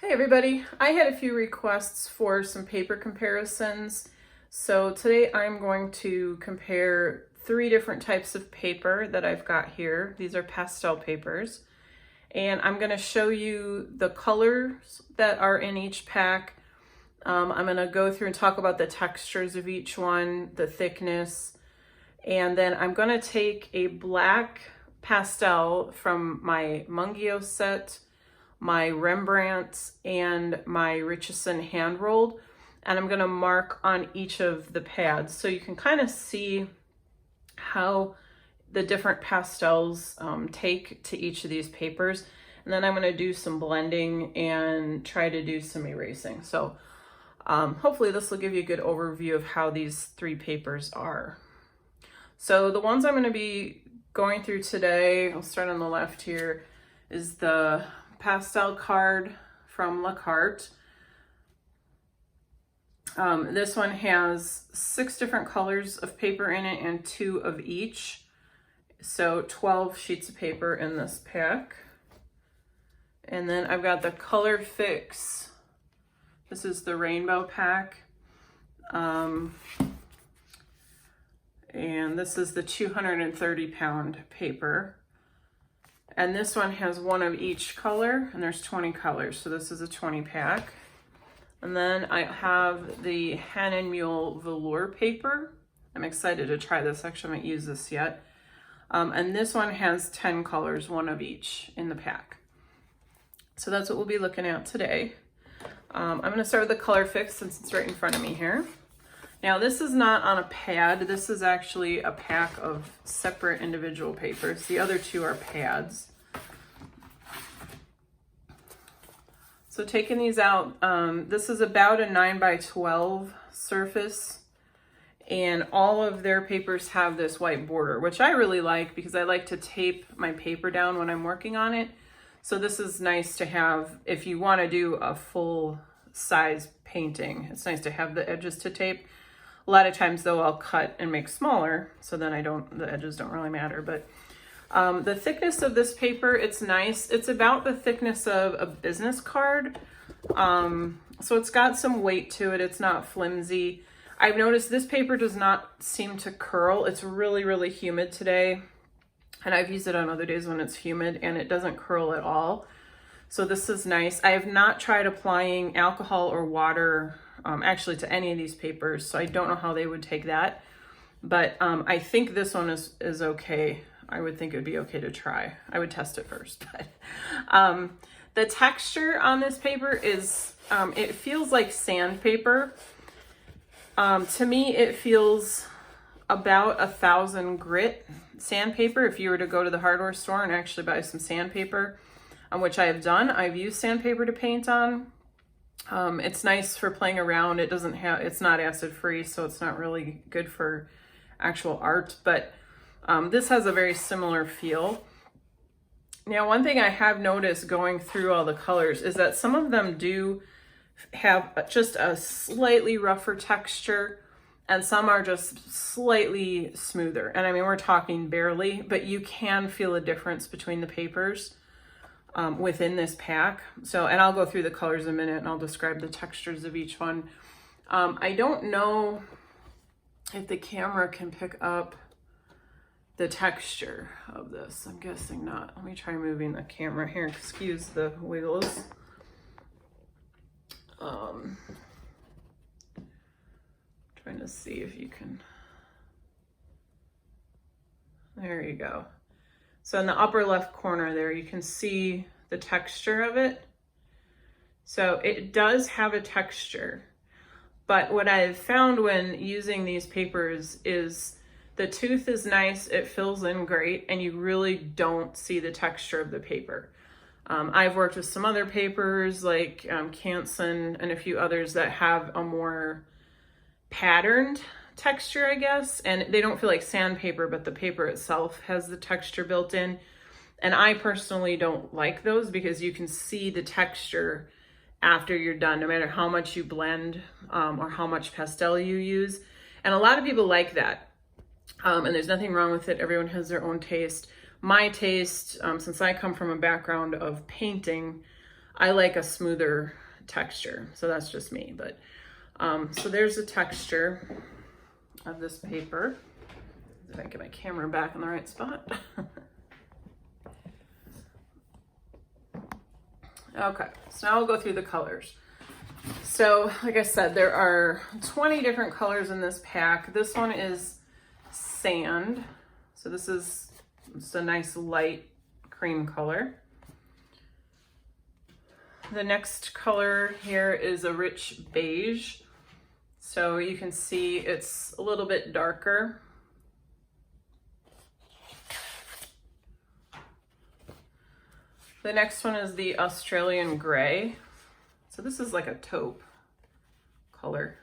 Hi everybody, I had a few requests for some paper comparisons. So today I'm going to compare 3 different types of paper that I've got here. These are pastel papers. And I'm going to show you the colors that are in each pack. I'm going to go through and talk about the textures of each one, the thickness, and then I'm going to take a black pastel from my Mungyo set, my Rembrandt, and my Richeson hand rolled, and I'm going to mark on each of the pads so you can kind of see how the different pastels take to each of these papers. And then I'm going to do some blending and try to do some erasing. So hopefully this will give you a good overview of how these 3 papers are. So the ones I'm going to be going through today, I'll start on the left here, is the pastel card from LaCarte. This one has 6 different colors of paper in it and 2 of each. So 12 sheets of paper in this pack. And then I've got the Colourfix. This is the rainbow pack. And this is the 230-pound paper. And this one has 1 of each color, and there's 20 colors. So this is a 20 pack. And then I have the Hen and Mule Velour paper. I'm excited to try this. Actually, I haven't used this yet. And this one has 10 colors, 1 of each in the pack. So that's what we'll be looking at today. I'm going to start with the Colourfix since it's right in front of me here. Now this is not on a pad. This is actually a pack of separate individual papers. The other 2 are pads. So taking these out, this is about a 9x12 surface, and all of their papers have this white border, which I really like because I like to tape my paper down when I'm working on it. So this is nice to have if you want to do a full size painting. It's nice to have the edges to tape. A lot of times though, I'll cut and make smaller, so then the edges don't really matter. But the thickness of this paper, it's nice. It's about the thickness of a business card. So it's got some weight to it. It's not flimsy. I've noticed this paper does not seem to curl. It's really, really humid today. And I've used it on other days when it's humid and it doesn't curl at all. So this is nice. I have not tried applying alcohol or water actually to any of these papers, so I don't know how they would take that. But I think this one is okay. I would think it would be okay to try. I would test it first. But the texture on this paper is, it feels like sandpaper. To me, it feels about 1,000 grit sandpaper. If you were to go to the hardware store and actually buy some sandpaper, which I have done, I've used sandpaper to paint on. It's nice for playing around. It's not acid free, so it's not really good for actual art, but this has a very similar feel. Now, one thing I have noticed going through all the colors is that some of them do have just a slightly rougher texture, and some are just slightly smoother. And I mean, we're talking barely, but you can feel a difference between the papers within this pack. So, and I'll go through the colors in a minute and I'll describe the textures of each one. I don't know if the camera can pick up the texture of this. I'm guessing not. Let me try moving the camera here. Excuse the wiggles. Trying to see if you can. There you go. So in the upper left corner there, you can see the texture of it. So it does have a texture, but what I've found when using these papers is the tooth is nice, it fills in great, and you really don't see the texture of the paper. I've worked with some other papers like Canson and a few others that have a more patterned texture, I guess, and they don't feel like sandpaper, but the paper itself has the texture built in. And I personally don't like those because you can see the texture after you're done, no matter how much you blend or how much pastel you use. And a lot of people like that. And there's nothing wrong with it. Everyone has their own taste. My taste, since I come from a background of painting, I like a smoother texture, so that's just me. But so there's the texture of this paper. If I get my camera back in the right spot. Okay, so now I'll go through the colors. So like I said, there are 20 different colors in this pack. This one is sand. So this is just a nice light cream color. The next color here is a rich beige. So you can see it's a little bit darker. The next one is the Australian gray. So this is like a taupe color.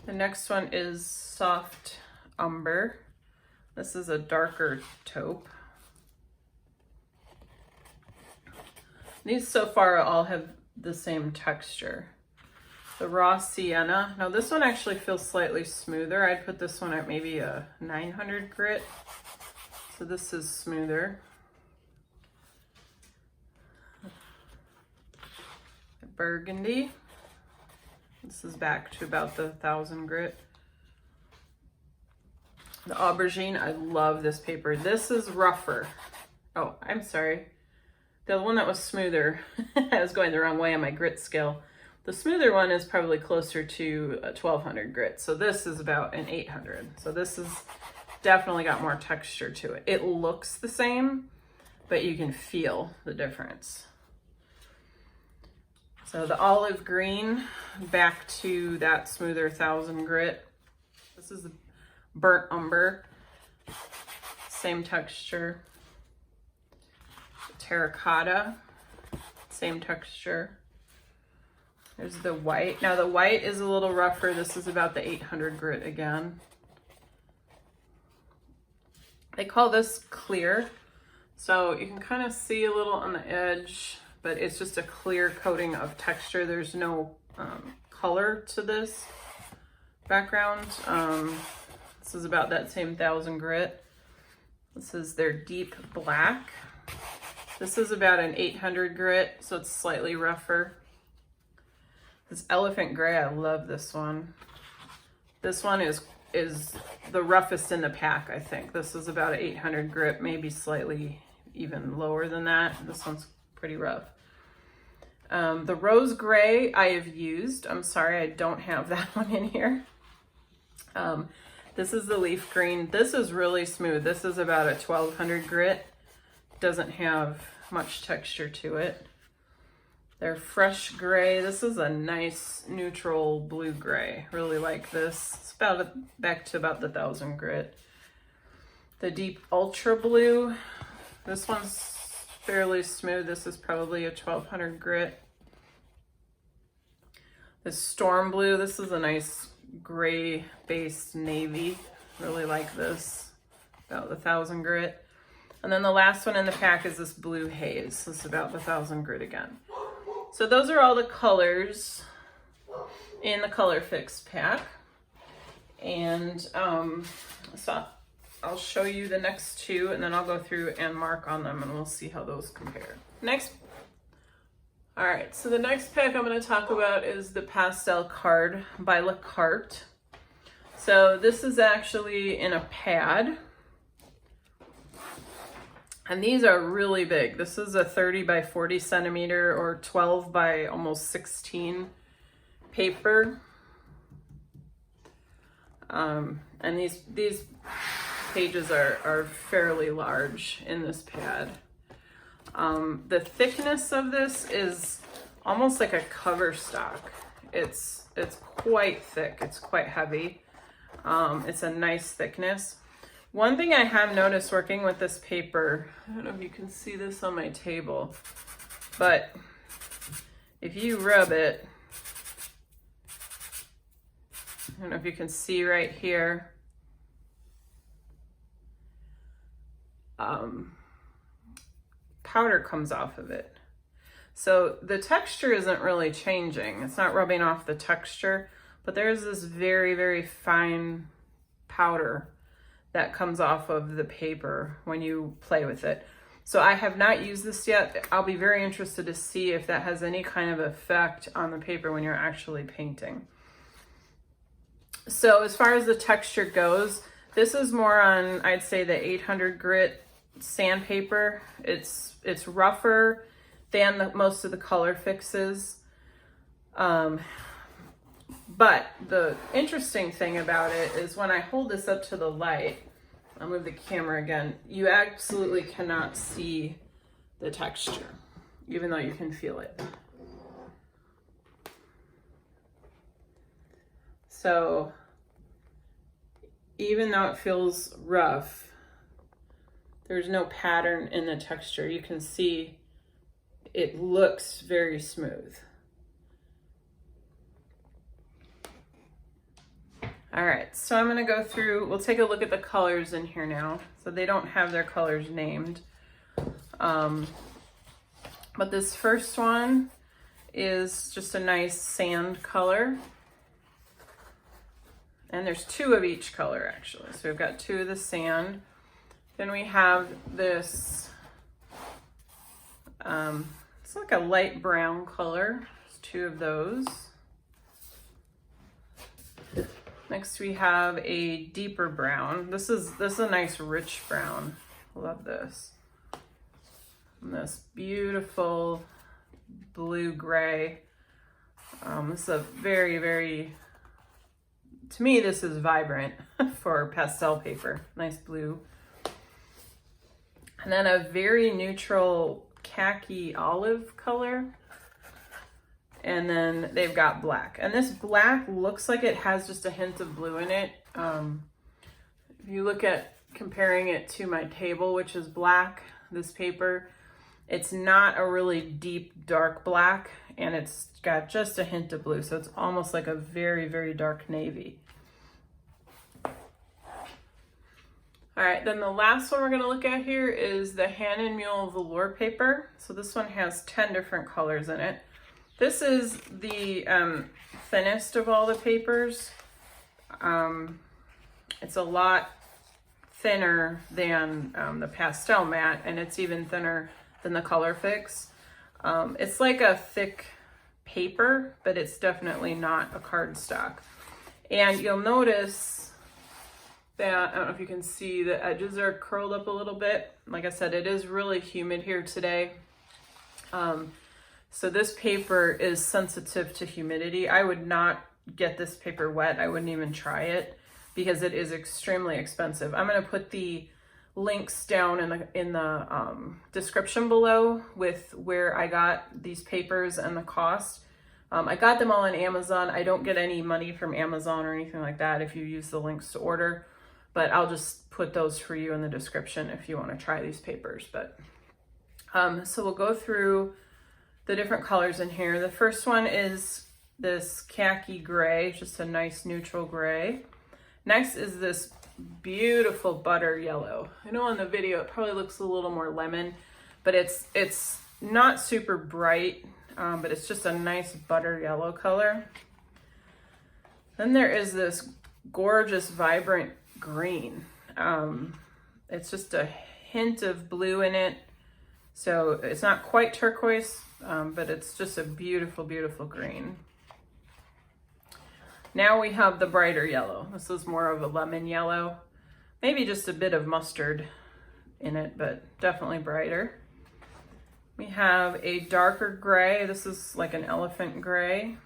The next one is soft umber. This is a darker taupe. These so far all have the same texture. The raw sienna. Now this one actually feels slightly smoother. I'd put this one at maybe a 900 grit. So this is smoother. Burgundy. This is back to about the 1000 grit. The aubergine, I love this paper. This is rougher. Oh, I'm sorry. The one that was smoother, I was going the wrong way on my grit scale. The smoother one is probably closer to a 1200 grit. So this is about an 800. So this has definitely got more texture to it. It looks the same, but you can feel the difference. So the olive green, back to that smoother 1000 grit. This is burnt umber, same texture. Terracotta, same texture. There's the white. Now the white is a little rougher. This is about the 800 grit again. They call this clear. So you can kind of see a little on the edge, but it's just a clear coating of texture. There's no color to this background. This is about that same 1000 grit. This is their deep black. This is about an 800 grit, so it's slightly rougher. This elephant gray, I love this one. This one is the roughest in the pack, I think. This is about an 800 grit, maybe slightly even lower than that. This one's pretty rough. The rose gray I have used. I'm sorry, I don't have that one in here. This is the leaf green. This is really smooth. This is about a 1200 grit. Doesn't have much texture to it. Their fresh gray. This is a nice neutral blue gray. Really like this. It's about back to about the 1000 grit. The deep ultra blue. This one's fairly smooth. This is probably a 1200 grit. The storm blue. This is a nice gray based navy. Really like this. About the 1000 grit. And then the last one in the pack is this blue haze. This is about the 1000 grit again. So those are all the colors in the Colourfix pack. And so I'll show you the next two, and then I'll go through and mark on them, and we'll see how those compare. All right, so the next pack I'm going to talk about is the Pastel card by LaCarte. So this is actually in a pad. And these are really big. This is a 30 by 40 centimeter or 12 by almost 16 paper. And these pages are fairly large in this pad. The thickness of this is almost like a cover stock. It's quite thick. It's quite heavy. It's a nice thickness. One thing I have noticed working with this paper, I don't know if you can see this on my table, but if you rub it, I don't know if you can see right here, powder comes off of it. So the texture isn't really changing. It's not rubbing off the texture, but there's this very, very fine powder that comes off of the paper when you play with it. So I have not used this yet. I'll be very interested to see if that has any kind of effect on the paper when you're actually painting. So as far as the texture goes, this is more on, I'd say, the 800 grit sandpaper. It's rougher than most of the Colourfixes. But the interesting thing about it is when I hold this up to the light, I'll move the camera again, you absolutely cannot see the texture, even though you can feel it. So even though it feels rough, there's no pattern in the texture. You can see it looks very smooth. All right, so I'm gonna go through, we'll take a look at the colors in here now. So they don't have their colors named. But this first one is just a nice sand color. And there's two of each color actually. So we've got two of the sand. Then we have this, it's like a light brown color. There's two of those. Next we have a deeper brown. This is a nice rich brown. Love this. And this beautiful blue gray. This is a very, very, to me this is vibrant for pastel paper. Nice blue. And then a very neutral khaki olive color. And then they've got black. And this black looks like it has just a hint of blue in it. If you look at comparing it to my table, which is black, this paper, it's not a really deep dark black, and it's got just a hint of blue. So it's almost like a very, very dark navy. All right, then the last one we're gonna look at here is the Hand & Mule Velour paper. So this one has 10 different colors in it. This is the thinnest of all the papers. It's a lot thinner than the Pastel matte, and it's even thinner than the Colourfix. It's like a thick paper, but it's definitely not a cardstock. And you'll notice that, I don't know if you can see, the edges are curled up a little bit. Like I said, it is really humid here today. So this paper is sensitive to humidity. I would not get this paper wet. I wouldn't even try it because it is extremely expensive. I'm gonna put the links down in the description below with where I got these papers and the cost. I got them all on Amazon. I don't get any money from Amazon or anything like that if you use the links to order, but I'll just put those for you in the description if you want to try these papers. But so we'll go through the different colors in here. The first one is this khaki gray, just a nice neutral gray. Next is this beautiful butter yellow. I know on the video it probably looks a little more lemon, but it's not super bright, but it's just a nice butter yellow color. Then there is this gorgeous vibrant green. It's just a hint of blue in it. So it's not quite turquoise, but it's just a beautiful, beautiful green. Now we have the brighter yellow. This is more of a lemon yellow, maybe just a bit of mustard in it, but definitely brighter. We have a darker gray. This is like an elephant gray.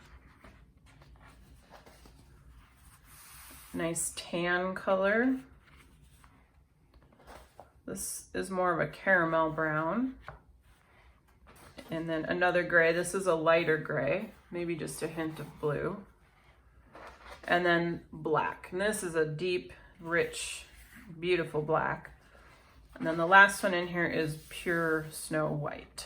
Nice tan color. This is more of a caramel brown. And then another gray. This is a lighter gray, maybe just a hint of blue. And then black. And this is a deep, rich, beautiful black. And then the last one in here is pure snow white.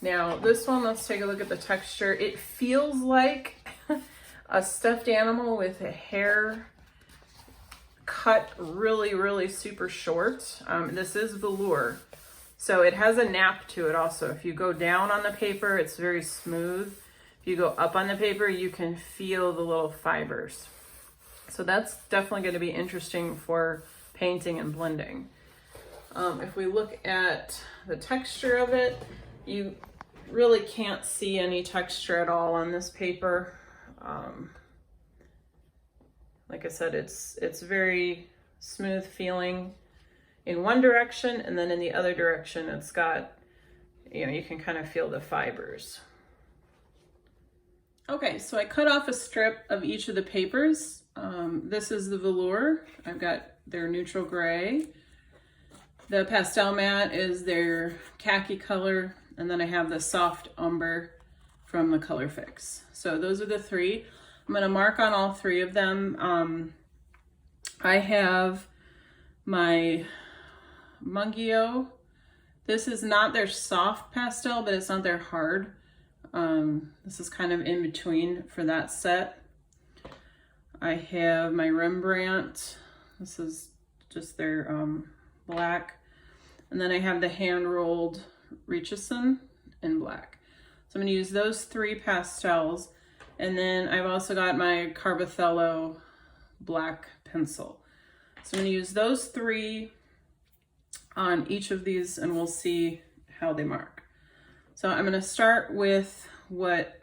Now this one, let's take a look at the texture. It feels like a stuffed animal with a hair cut really, really super short. This is velour. So it has a nap to it also. If you go down on the paper, it's very smooth. If you go up on the paper, you can feel the little fibers. So that's definitely going to be interesting for painting and blending. If we look at the texture of it, you really can't see any texture at all on this paper. Like I said, it's very smooth feeling in one direction, and then in the other direction it's got, you know, you can kind of feel the fibers. Okay, so I cut off a strip of each of the papers. This is the Velour. I've got their neutral gray. The Pastel Matte is their khaki color, and then I have the soft umber from the Colourfix. So those are the three. I'm gonna mark on all three of them. I have my Mungyo. This is not their soft pastel, but it's not their hard. This is kind of in between for that set. I have my Rembrandt. This is just their black. And then I have the hand-rolled Richeson in black. So I'm gonna use those three pastels. And then I've also got my CarbOthello black pencil. So I'm gonna use those three on each of these and we'll see how they mark. So I'm gonna start with what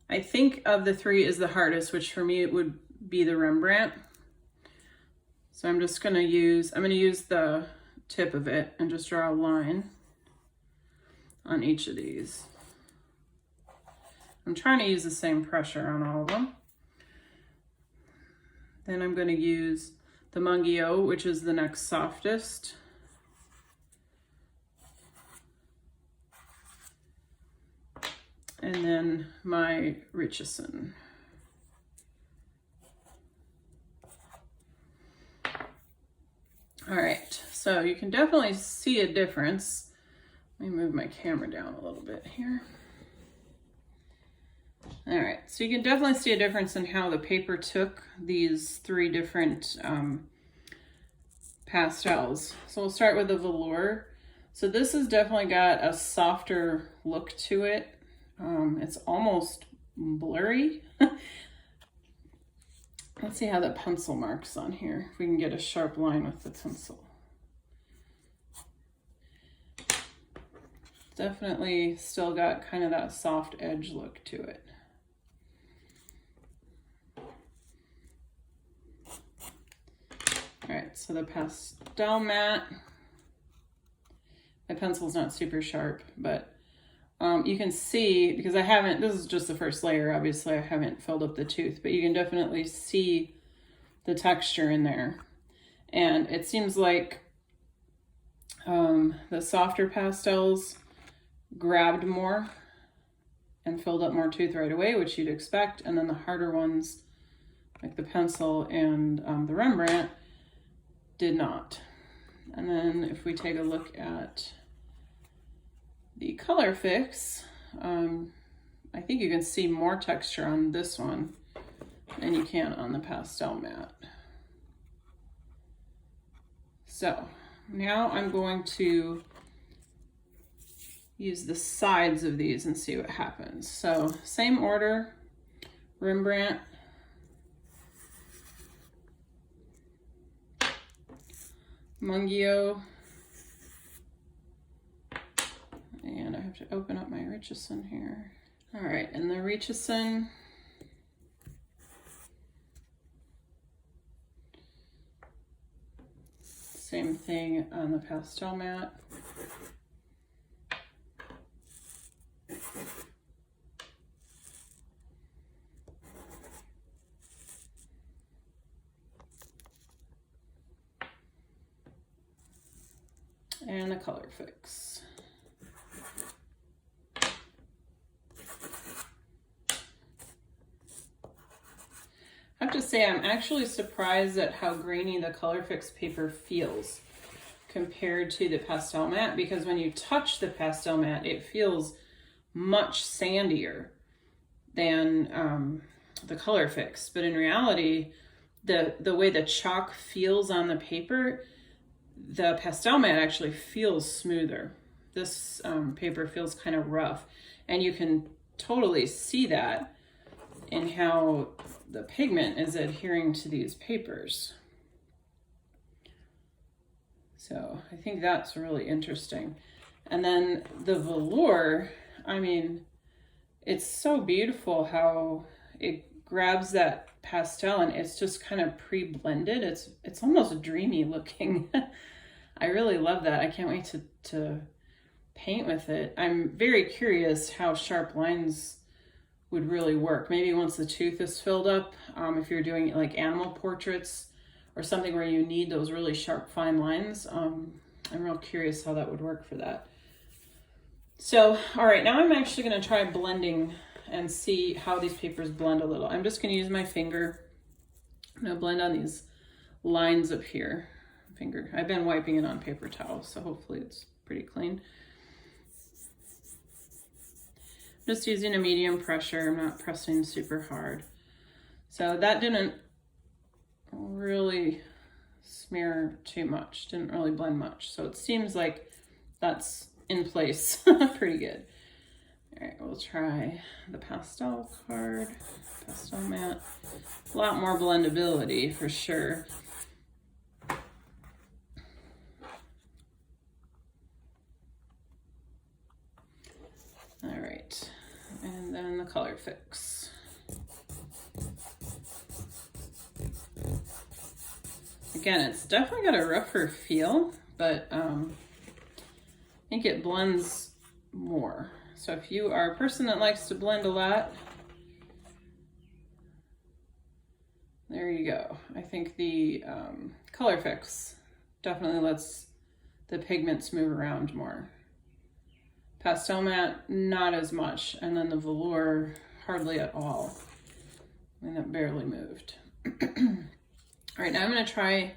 I think of the three is the hardest, which for me it would be the Rembrandt. So I'm just gonna use, the tip of it and just draw a line on each of these. I'm trying to use the same pressure on all of them. Then I'm gonna use the Mungyo, which is the next softest. And then my Richeson. All right, so you can definitely see a difference. Let me move my camera down a little bit here. All right, so you can definitely see a difference in how the paper took these three different pastels. So we'll start with the Velour. So this has definitely got a softer look to it. It's almost blurry. Let's see how the pencil marks on here, if we can get a sharp line with the pencil. Definitely still got kind of that soft edge look to it. All right, so the Pastel Matte, my pencil's not super sharp, but you can see, because I haven't, this is just the first layer, obviously I haven't filled up the tooth, but you can definitely see the texture in there. And it seems like the softer pastels grabbed more and filled up more tooth right away, which you'd expect. And then the harder ones, like the pencil and the Rembrandt, did not. And then if we take a look at the Colourfix, I think you can see more texture on this one than you can on the Pastel Matte. So now I'm going to use the sides of these and see what happens. So same order, Rembrandt, Mungyo, and I have to open up my Richeson here. All right, and the Richeson, same thing on the Pastel Matte. And the Colourfix. I have to say, I'm actually surprised at how grainy the Colourfix paper feels compared to the Pastel Matte, because when you touch the Pastel Matte, it feels much sandier than the Colourfix. But in reality, the way the chalk feels on the paper, the Pastel Matte actually feels smoother. This paper feels kind of rough, and you can totally see that in how the pigment is adhering to these papers. So I think that's really interesting. And then the velour, I mean, it's so beautiful how it grabs that pastel and it's just kind of pre-blended. It's almost dreamy looking. I really love that. I can't wait to paint with it. I'm very curious how sharp lines would really work. Maybe once the tooth is filled up, if you're doing like animal portraits or something where you need those really sharp, fine lines. I'm real curious how that would work for that. So, all right, now I'm actually gonna try blending and see how these papers blend a little. I'm just gonna use my finger. I'm gonna blend on these lines up here. Finger. I've been wiping it on paper towels, so hopefully it's pretty clean. Just using a medium pressure. I'm not pressing super hard. So that didn't really smear too much, didn't really blend much. So it seems like that's in place pretty good. All right, we'll try the pastel card, pastel matte. A lot more blendability for sure. All right, and then the Colourfix. Again, it's definitely got a rougher feel, but I think it blends more. So if you are a person that likes to blend a lot, there you go. I think the Colourfix definitely lets the pigments move around more. Pastel matte, not as much, and then the velour, hardly at all. I mean, that barely moved. All right, now I'm gonna try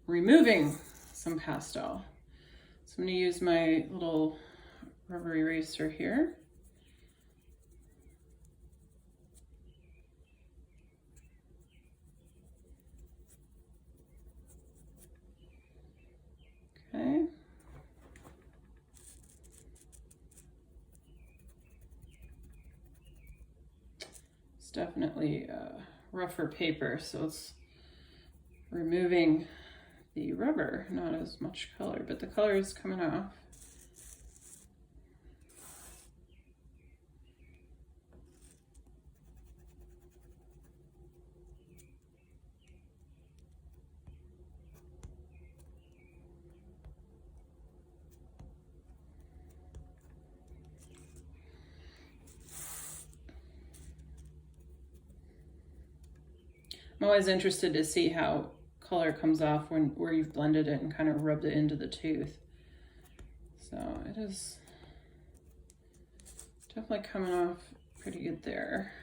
removing some pastel. So I'm gonna use my little rubber eraser here. Okay. It's definitely rougher paper, so it's removing the rubber, not as much color, but the color is coming off. I'm always interested to see how color comes off where you've blended it and kind of rubbed it into the tooth. So it is definitely coming off pretty good there.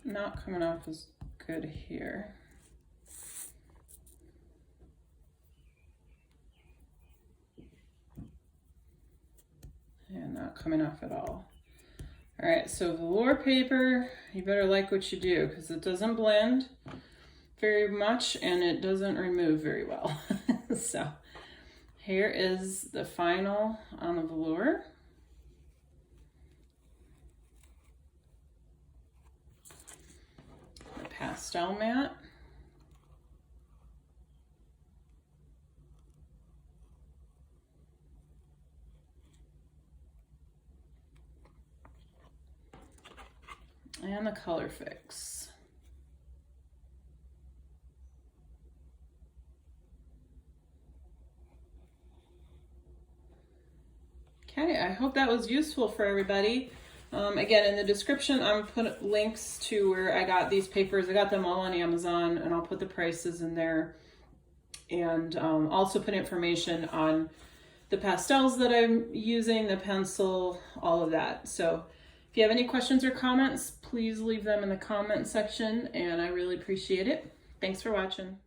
Not coming off as good here. And not coming off at all. All right, so velour paper, you better like what you do because it doesn't blend very much and it doesn't remove very well. So here is the final on the velour. The pastel matte. And the Colourfix. Okay, I hope that was useful for everybody. Again, in the description, I'm gonna put links to where I got these papers. I got them all on Amazon, and I'll put the prices in there. And also put information on the pastels that I'm using, the pencil, all of that. So if you have any questions or comments, please leave them in the comment section, and I really appreciate it. Thanks for watching.